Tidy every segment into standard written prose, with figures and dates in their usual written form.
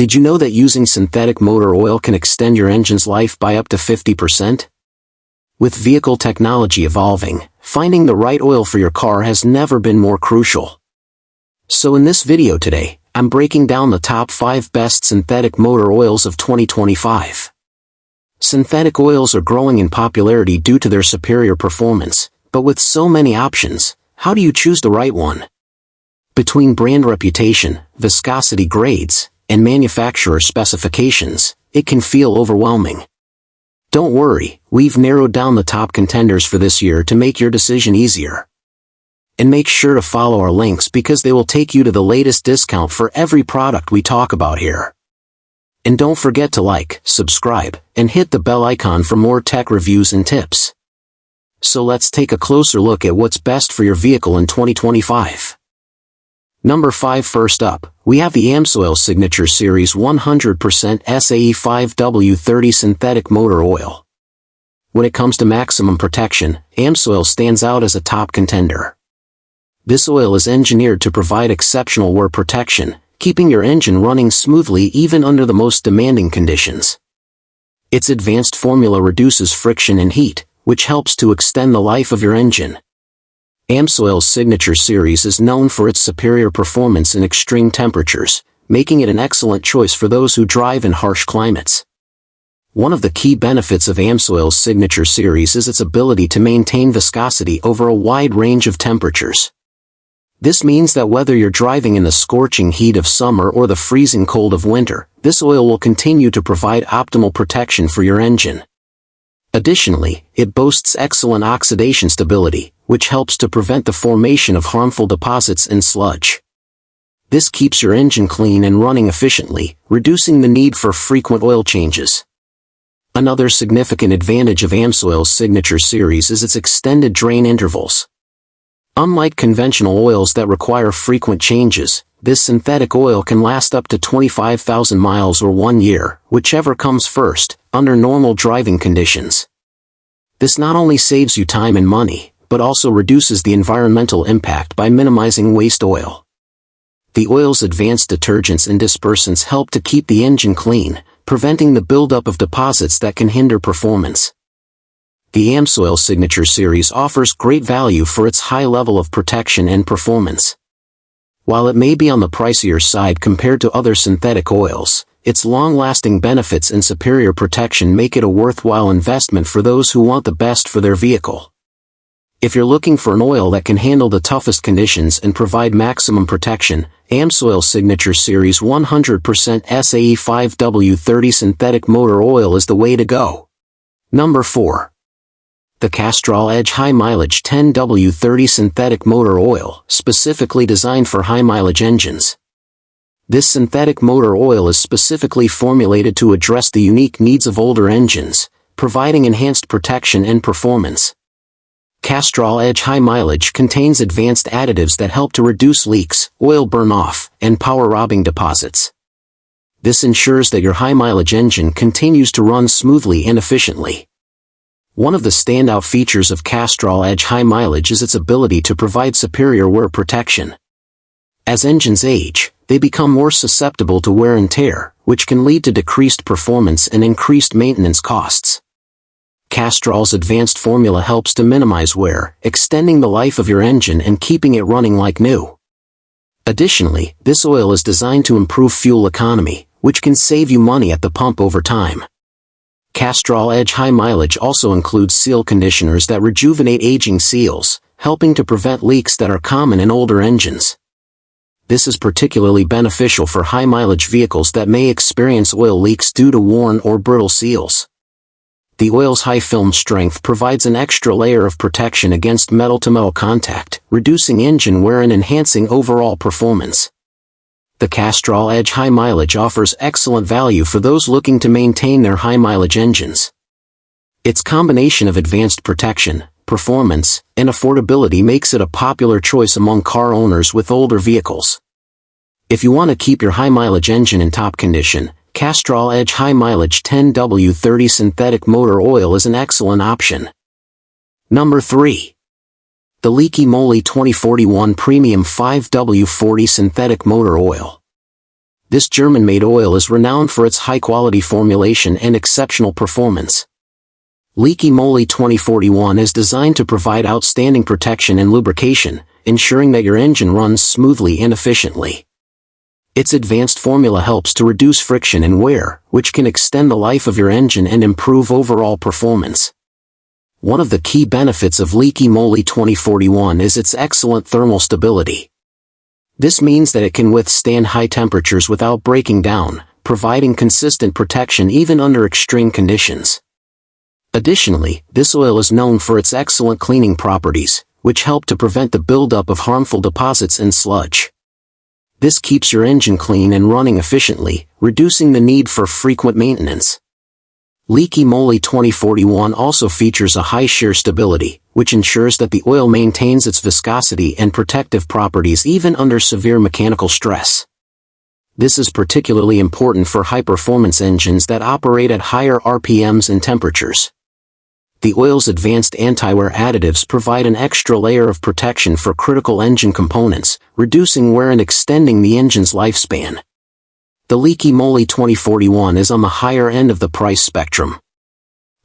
Did you know that using synthetic motor oil can extend your engine's life by up to 50%? With vehicle technology evolving, finding the right oil for your car has never been more crucial. So in this video today, I'm breaking down the top 5 best synthetic motor oils of 2025. Synthetic oils are growing in popularity due to their superior performance, but with so many options, how do you choose the right one? Between brand reputation, viscosity grades, and manufacturer specifications, it can feel overwhelming. Don't worry, we've narrowed down the top contenders for this year to make your decision easier. And make sure to follow our links because they will take you to the latest discount for every product we talk about here. And don't forget to like, subscribe, and hit the bell icon for more tech reviews and tips. So let's take a closer look at what's best for your vehicle in 2025. Number 5. First up, we have the AMSOIL Signature Series 100% SAE 5W30 Synthetic Motor Oil. When it comes to maximum protection, AMSOIL stands out as a top contender. This oil is engineered to provide exceptional wear protection, keeping your engine running smoothly even under the most demanding conditions. Its advanced formula reduces friction and heat, which helps to extend the life of your engine. AMSOIL's Signature Series is known for its superior performance in extreme temperatures, making it an excellent choice for those who drive in harsh climates. One of the key benefits of AMSOIL's Signature Series is its ability to maintain viscosity over a wide range of temperatures. This means that whether you're driving in the scorching heat of summer or the freezing cold of winter, this oil will continue to provide optimal protection for your engine. Additionally, it boasts excellent oxidation stability, which helps to prevent the formation of harmful deposits and sludge. This keeps your engine clean and running efficiently, reducing the need for frequent oil changes. Another significant advantage of AMSOIL's Signature Series is its extended drain intervals. Unlike conventional oils that require frequent changes, this synthetic oil can last up to 25,000 miles or 1 year, whichever comes first, under normal driving conditions. This not only saves you time and money, but also reduces the environmental impact by minimizing waste oil. The oil's advanced detergents and dispersants help to keep the engine clean, preventing the buildup of deposits that can hinder performance. The AMSOIL Signature Series offers great value for its high level of protection and performance. While it may be on the pricier side compared to other synthetic oils, its long-lasting benefits and superior protection make it a worthwhile investment for those who want the best for their vehicle. If you're looking for an oil that can handle the toughest conditions and provide maximum protection, AMSOIL Signature Series 100% SAE 5W30 Synthetic Motor Oil is the way to go. Number 4. The Castrol Edge High Mileage 10W30 Synthetic Motor Oil, specifically designed for high-mileage engines. This synthetic motor oil is specifically formulated to address the unique needs of older engines, providing enhanced protection and performance. Castrol Edge High Mileage contains advanced additives that help to reduce leaks, oil burn-off, and power-robbing deposits. This ensures that your high-mileage engine continues to run smoothly and efficiently. One of the standout features of Castrol Edge High Mileage is its ability to provide superior wear protection. As engines age, they become more susceptible to wear and tear, which can lead to decreased performance and increased maintenance costs. Castrol's advanced formula helps to minimize wear, extending the life of your engine and keeping it running like new. Additionally, this oil is designed to improve fuel economy, which can save you money at the pump over time. Castrol Edge High Mileage also includes seal conditioners that rejuvenate aging seals, helping to prevent leaks that are common in older engines. This is particularly beneficial for high-mileage vehicles that may experience oil leaks due to worn or brittle seals. The oil's high film strength provides an extra layer of protection against metal-to-metal contact, reducing engine wear and enhancing overall performance. The Castrol Edge High Mileage offers excellent value for those looking to maintain their high-mileage engines. Its combination of advanced protection, performance, and affordability makes it a popular choice among car owners with older vehicles. If you want to keep your high-mileage engine in top condition, Castrol Edge High Mileage 10W30 Synthetic Motor Oil is an excellent option. Number 3. The Liqui Moly 2041 Premium 5W40 Synthetic Motor Oil. This German-made oil is renowned for its high-quality formulation and exceptional performance. Liqui Moly 2041 is designed to provide outstanding protection and lubrication, ensuring that your engine runs smoothly and efficiently. Its advanced formula helps to reduce friction and wear, which can extend the life of your engine and improve overall performance. One of the key benefits of Liqui Moly 2041 is its excellent thermal stability. This means that it can withstand high temperatures without breaking down, providing consistent protection even under extreme conditions. Additionally, this oil is known for its excellent cleaning properties, which help to prevent the buildup of harmful deposits and sludge. This keeps your engine clean and running efficiently, reducing the need for frequent maintenance. Liqui Moly 2041 also features a high shear stability, which ensures that the oil maintains its viscosity and protective properties even under severe mechanical stress. This is particularly important for high-performance engines that operate at higher RPMs and temperatures. The oil's advanced anti-wear additives provide an extra layer of protection for critical engine components, reducing wear and extending the engine's lifespan. The Liqui Moly 2041 is on the higher end of the price spectrum.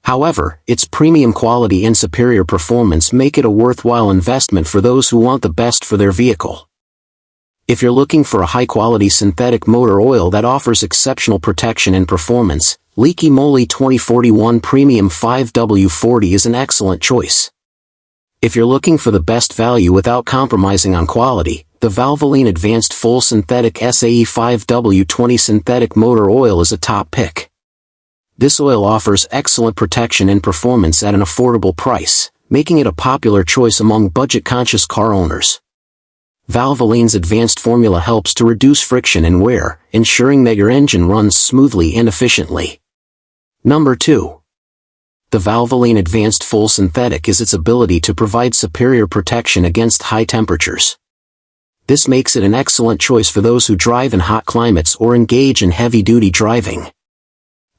However, its premium quality and superior performance make it a worthwhile investment for those who want the best for their vehicle. If you're looking for a high-quality synthetic motor oil that offers exceptional protection and performance, Liqui Moly 2041 Premium 5W40 is an excellent choice. If you're looking for the best value without compromising on quality, the Valvoline Advanced Full Synthetic SAE 5W20 Synthetic Motor Oil is a top pick. This oil offers excellent protection and performance at an affordable price, making it a popular choice among budget-conscious car owners. Valvoline's advanced formula helps to reduce friction and wear, ensuring that your engine runs smoothly and efficiently. Number 2. The Valvoline Advanced Full Synthetic is its ability to provide superior protection against high temperatures. This makes it an excellent choice for those who drive in hot climates or engage in heavy-duty driving.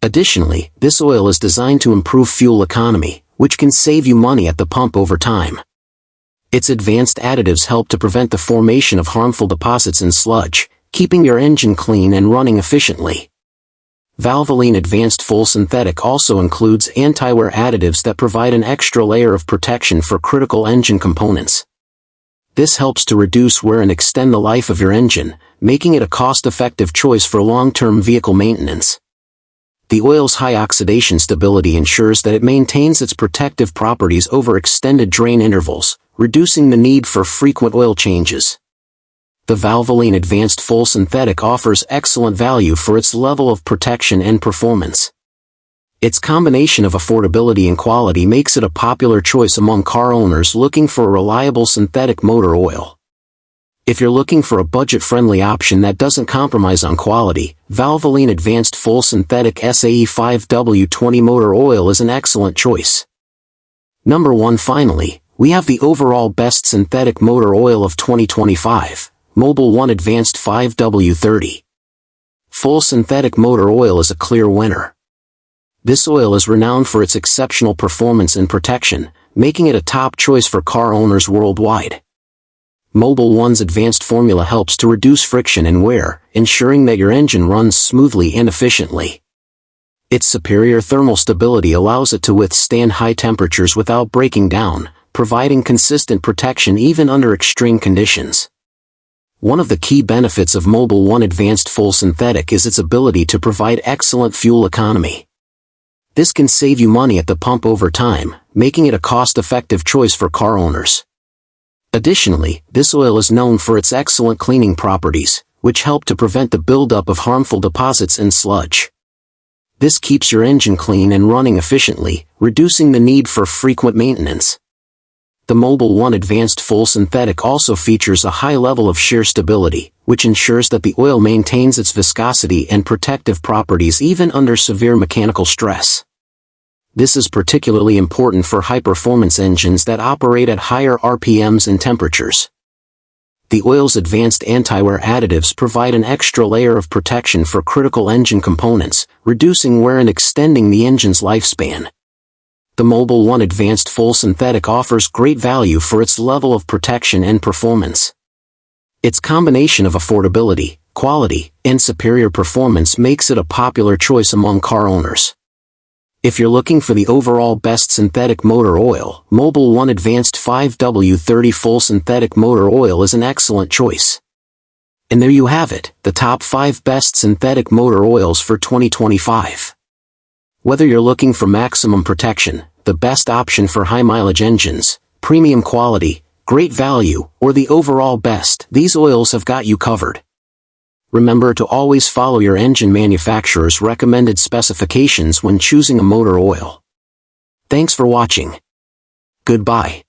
Additionally, this oil is designed to improve fuel economy, which can save you money at the pump over time. Its advanced additives help to prevent the formation of harmful deposits and sludge, keeping your engine clean and running efficiently. Valvoline Advanced Full Synthetic also includes anti-wear additives that provide an extra layer of protection for critical engine components. This helps to reduce wear and extend the life of your engine, making it a cost-effective choice for long-term vehicle maintenance. The oil's high oxidation stability ensures that it maintains its protective properties over extended drain intervals, reducing the need for frequent oil changes. The Valvoline Advanced Full Synthetic offers excellent value for its level of protection and performance. Its combination of affordability and quality makes it a popular choice among car owners looking for a reliable synthetic motor oil. If you're looking for a budget-friendly option that doesn't compromise on quality, Valvoline Advanced Full Synthetic SAE 5W20 Motor Oil is an excellent choice. Number 1. Finally, we have the overall best synthetic motor oil of 2025, Mobil 1 Advanced 5W30. Full synthetic motor oil is a clear winner. This oil is renowned for its exceptional performance and protection, making it a top choice for car owners worldwide. Mobil 1's advanced formula helps to reduce friction and wear, ensuring that your engine runs smoothly and efficiently. Its superior thermal stability allows it to withstand high temperatures without breaking down, providing consistent protection even under extreme conditions. One of the key benefits of Mobil 1 Advanced Full Synthetic is its ability to provide excellent fuel economy. This can save you money at the pump over time, making it a cost-effective choice for car owners. Additionally, this oil is known for its excellent cleaning properties, which help to prevent the buildup of harmful deposits and sludge. This keeps your engine clean and running efficiently, reducing the need for frequent maintenance. The Mobil 1 Advanced Full Synthetic also features a high level of shear stability, which ensures that the oil maintains its viscosity and protective properties even under severe mechanical stress. This is particularly important for high-performance engines that operate at higher RPMs and temperatures. The oil's advanced anti-wear additives provide an extra layer of protection for critical engine components, reducing wear and extending the engine's lifespan. The Mobil 1 Advanced Full Synthetic offers great value for its level of protection and performance. Its combination of affordability, quality, and superior performance makes it a popular choice among car owners. If you're looking for the overall best synthetic motor oil, Mobil 1 Advanced 5W30 Full Synthetic Motor Oil is an excellent choice. And there you have it, the top 5 best synthetic motor oils for 2025. Whether you're looking for maximum protection, the best option for high-mileage engines, premium quality, great value, or the overall best, these oils have got you covered. Remember to always follow your engine manufacturer's recommended specifications when choosing a motor oil. Thanks for watching. Goodbye.